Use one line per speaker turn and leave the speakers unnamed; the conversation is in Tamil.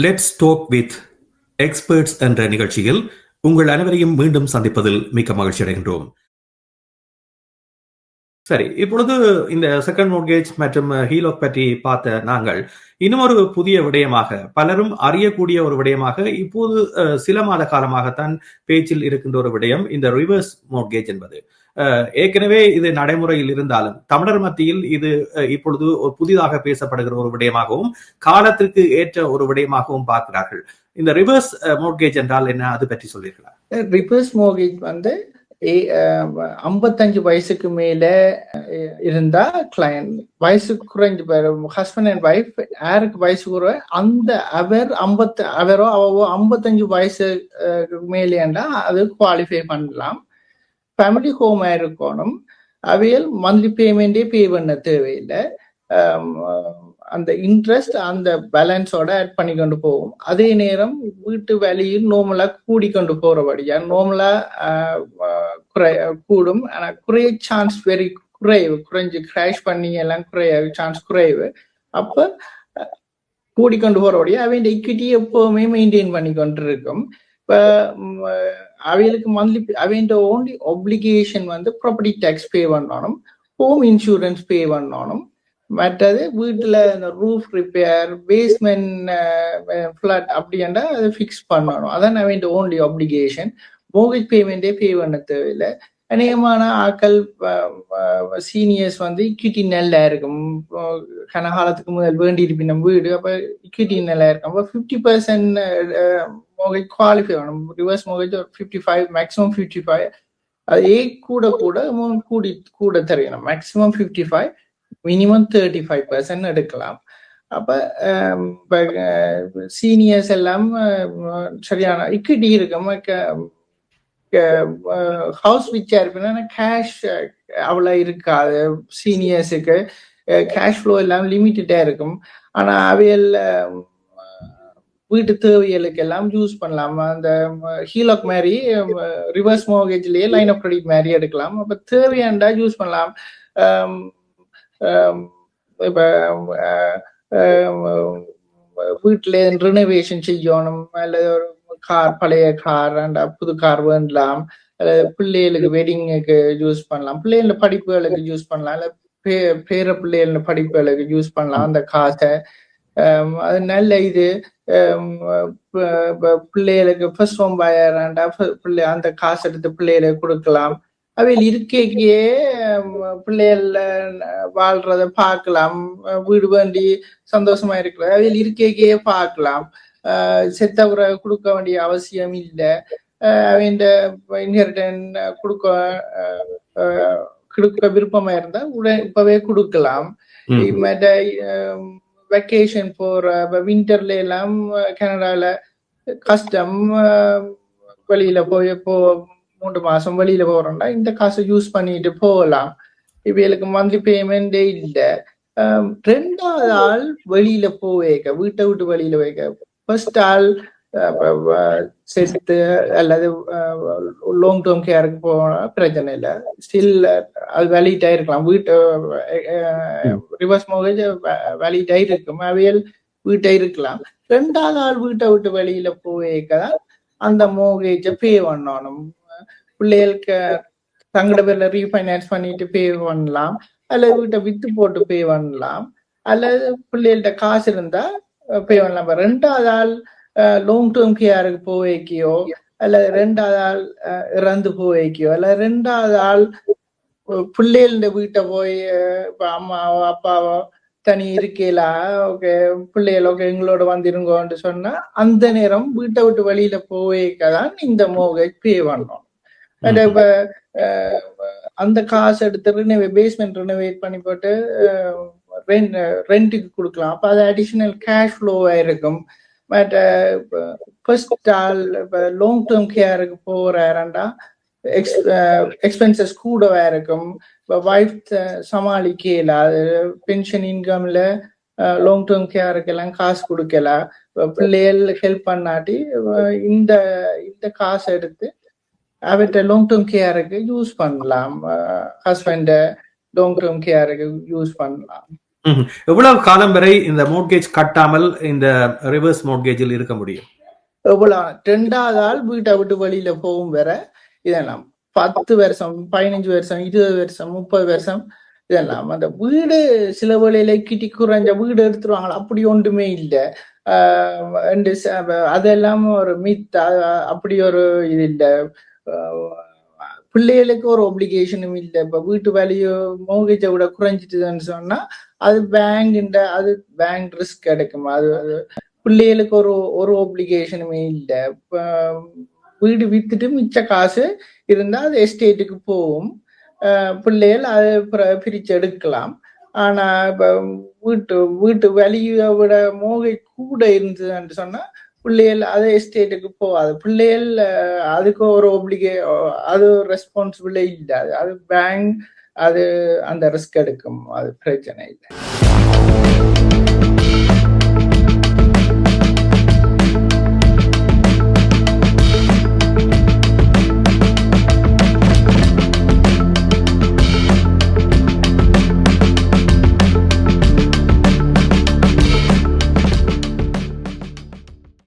லெட்ஸ் டாக் வித் எக்ஸ்பர்ட்ஸ் என்ற நிகழ்ச்சியில் உங்கள் அனைவரையும் மீண்டும் சந்திப்பதில் மிக்க மகிழ்ச்சி அடைகின்றோம். சரி, இப்பொழுது இந்த செகண்ட் மோர்கேஜ் மற்றும் ஹீலோக் பற்றி பார்த்த நாங்கள் இன்னும் ஒரு புதிய விடயமாக, பலரும் அறியக்கூடிய ஒரு விடயமாக இப்போது சில மாத காலமாகத்தான் பேச்சில் இருக்கின்ற ஒரு விடயம் இந்த ரிவர்ஸ் மோர்கேஜ் என்பது. ஏற்கனவே இது நடைமுறையில் இருந்தாலும் தமிழர் மத்தியில் இது இப்பொழுது புதிதாக பேசப்படுகிற ஒரு விடயமாகவும் காலத்திற்கு ஏற்ற ஒரு விடயமாகவும் பார்க்கிறார்கள். இந்த ரிவர்ஸ் மோர்கேஜ் என்றால் என்ன, அது பற்றி சொல்றீர்களா?
ரிவர்ஸ் மோர்கேஜ் வந்து 55 வயசுக்கு மேல இருந்தா கிளையண்ட், வயசு குறைஞ்சு ஹஸ்பண்ட் அண்ட் ஒய்ஃப் யாருக்கு வயசு குறை அந்த அவரோ அவோ 55 வயசு மேலேண்டா அது குவாலிஃபை பண்ணலாம். ஃபேமிலி ஹோமா இருக்கணும். அவையில் மந்த்லி பேமெண்டே பே பண்ண தேவையில்லை. அந்த இன்ட்ரெஸ்ட் அந்த பேலன்ஸோட ஆட் பண்ணி கொண்டு போகும். அதே நேரம் வீட்டு வேலையில் நோமலா கூடிக்கொண்டு போறபடியா நோமலா கூடும். ஆனா குறைய சான்ஸ் வெரி குறைஞ்சு கிராஷ் பண்ணி எல்லாம் சான்ஸ் குறைவு. அப்ப கூடிக்கொண்டு போறபடியா அவன் ஈக்விட்டி எப்பவுமே மெயின்டைன் பண்ணி கொண்டு இருக்கும். இப்ப அவைகளுக்கு மந்த்லி அவன் ஓன்லி ஒப்ளிகேஷன் வந்து ப்ராப்பர்ட்டி டேக்ஸ் பே பண்ணணும், ஹோம் இன்சூரன்ஸ் பே பண்ணணும். மற்றது வீட்டுல இந்த ரூஃப் ரிப்பேர், பேஸ்மெண்ட் ஃபிளட் அப்படின்னா அதை ஃபிக்ஸ் பண்ணணும். அதான் அவன் ஓன்லி ஒப்ளிகேஷன். மோர்கேஜ் பேமெண்டே பே பண்ண தேவையில்லை. அநேகமான ஆக்கள் சீனியர்ஸ் வந்து இக்விட்டி நல்லா இருக்கும். கனகாலத்துக்கு முதல் வேண்டி இருப்பின் நம்ம வீடு, அப்ப இக்விட்டி நல்லா இருக்கும். அப்போ 50% மோர்கேஜ் குவாலிஃபை ஆகணும். Reverse mortgage 55, maximum 55. அது கூட தெரியணும். மேக்ஸிமம் 55, மினிமம் 35% எடுக்கலாம். அப்ப சீனியர்ஸ் எல்லாம் சரியான இக்விட்டி இருக்கும். ஹவுஸ் விச்சா இருப்பினா கேஷ் அவ்வளவு இருக்காது. சீனியர்ஸுக்கு கேஷ் ஃப்ளோ எல்லாம் லிமிட்டடா இருக்கும். ஆனா அவையில் வீட்டு தேவைகளுக்கு எல்லாம் யூஸ் பண்ணலாம். அந்த ஹீலோக் மாதிரி ரிவர்ஸ் மோர்கேஜ்லயே லைன் ஆஃப் கிரெடிட் மாதிரி எடுக்கலாம். அப்ப தேவையாண்டா யூஸ் பண்ணலாம். இப்ப வீட்டுல ரினோவேஷன் செய்யணும், அல்லது ஒரு கார், பழைய கார் புது கார் வேண்டலாம், அல்லது பிள்ளைகளுக்கு வெட்டிங்குக்கு யூஸ் பண்ணலாம், பிள்ளைகள படிப்புகளுக்கு யூஸ் பண்ணலாம், இல்ல பேர பிள்ளைகள படிப்புகளுக்கு யூஸ் பண்ணலாம் அந்த காசை. அது நல்ல இது. பிள்ளைகளுக்கு ஃபர்ஸ்ட் ஹோம் பயராண்டா பிள்ளை அந்த காசு எடுத்து பிள்ளைகளுக்கு கொடுக்கலாம். அவையில் இருக்கையே பிள்ளைகள் வாழ்றத பார்க்கலாம், வீடு வேண்டி சந்தோஷமா இருக்கிற அவையில் இருக்கையே பார்க்கலாம். செத்தவரை கொடுக்க வேண்டிய அவசியம் இல்லை. அவன் இன்ஹெரிட்டன் கொடுக்க விருப்பமா இருந்தா இப்பவே கொடுக்கலாம். வெக்கேஷன் போற விண்டர்ல எல்லாம் கனடால கஷ்டம், வெளியில போய் 3 மாசம் வெளியில போறோம்னா இந்த காசை யூஸ் பண்ணிட்டு போகலாம். இவைகளுக்கு மந்த்லி பேமெண்டே இல்லை. 2வது ஆள் வெளியில போவேக்க, வீட்டை விட்டு வெளியில வைக்க, ஃபர்ஸ்ட் ஆள் செத்து அல்லது லாங் டேர்ம் கேருக்கு போனா பிரச்சனை இல்லை, ஸ்டில் அது வேலிட் ஆயிருக்கலாம். வீட்டு ரிவர்ஸ் மோர்கேஜ் வேலிட் ஆயிருக்கும், அவையல் வீட்டை இருக்கலாம். 2வது ஆள் வீட்டை விட்டு வெளியில போவேக்கதான் அந்த மோர்கேஜை பே பண்ணணும். பிள்ளைகளுக்கு தங்கட பேர்ல ரீஃபைனான்ஸ் பண்ணிட்டு பே பண்ணலாம், அல்லது வீட்டை வித்து போட்டு பே பண்ணலாம், அல்லது பிள்ளைகள்கிட்ட காசு இருந்தா பே பண்ணலாம். 2வது ஆள் லாங் டேர்ம் கேருக்கு போவேக்கியோ, அல்லது 2வது ஆள் இறந்து போவேக்கியோ, அல்ல 2வது ஆள் பிள்ளைகள வீட்டை போய் இப்ப அம்மாவோ அப்பாவோ தனி இருக்கலா, ஓகே பிள்ளைகள் ஓகே எங்களோட வந்துருங்கோன்னு சொன்னா அந்த நேரம் வீட்டை விட்டு வெளியில போவேக்கதான் இந்த மோர்கேஜ் பே பண்ணணும். இப்ப அந்த காசு எடுத்து பேஸ்மெண்ட் ரினோவேட் பண்ணி போட்டு ரெண்ட்டுக்கு கொடுக்கலாம். அப்ப அது அடிஷனல் கேஷ் ஃப்ளோவா இருக்கும். பட் ஃபர்ஸ்ட் ஆள் இப்ப லாங் டேர்ம் கேருக்கு போறாண்டா எக்ஸ்பென்சஸ் கூடவா இருக்கும். இப்ப வைஃப் சமாளிக்கல, பென்ஷன் இன்கம்ல லாங் டேர்ம் கேருக்கு எல்லாம் காசு கொடுக்கலாம். பிள்ளைகள் ஹெல்ப் பண்ணாட்டி இந்த காசை எடுத்து அவற்றை லாங் டேர்ம் கேருக்கு யூஸ் பண்ணலாம். ஹஸ்பண்ட லாங் டேர்ம் கேருக்கு யூஸ் பண்ணலாம்.
எவ்வளவு காலம் வரை இந்த மோட்கேஜ் கட்டாமல் இந்த ரிவர்ஸ் மோட்கேஜில் இருக்க முடியும்?
எவ்வளவு 2வது ஆள் வீட்டை விட்டு வெளியில போகும் வர இதெல்லாம் 10 வருஷம், 15 வருஷம், 20 வருஷம், 30 வருஷம் இதெல்லாம். அந்த வீடு சில வேளையில கிட்டி குறைஞ்ச வீடு எடுத்துருவாங்களா, அப்படி ஒன்றுமே இல்லை. அதெல்லாம் ஒரு மித். அப்படி ஒரு இது இல்லை. பிள்ளைகளுக்கு ஒரு ஒப்ளிகேஷனும் இல்லை. இப்ப வீட்டு வேல்யூ மோகேஜை விட குறைஞ்சிட்டுதுன்னு சொன்னா அது பேங்க் ரிஸ்க் எடுக்கும். அது பிள்ளைகளுக்கு ஒரு ஒப்ளிகேஷனுமே இல்லை. வீடு வித்துட்டு மிச்ச காசு இருந்தா அது எஸ்டேட்டுக்கு போகும். பிள்ளைகள் அதை பிரிச்சு எடுக்கலாம். ஆனா இப்ப வீட்டு வேல்யூவை விட மோகேஜ் கூட இருந்ததுன்னு சொன்னா பிள்ளைகள் அது எஸ்டேட்டுக்கு போகாது. பிள்ளைகள் அதுக்கு ஒரு அது ரெஸ்பான்சிபிலிட்டி இல்லை. அது பேங்க் அந்த ரிஸ்க் எடுக்கும். அது பிரச்சனை இல்லை.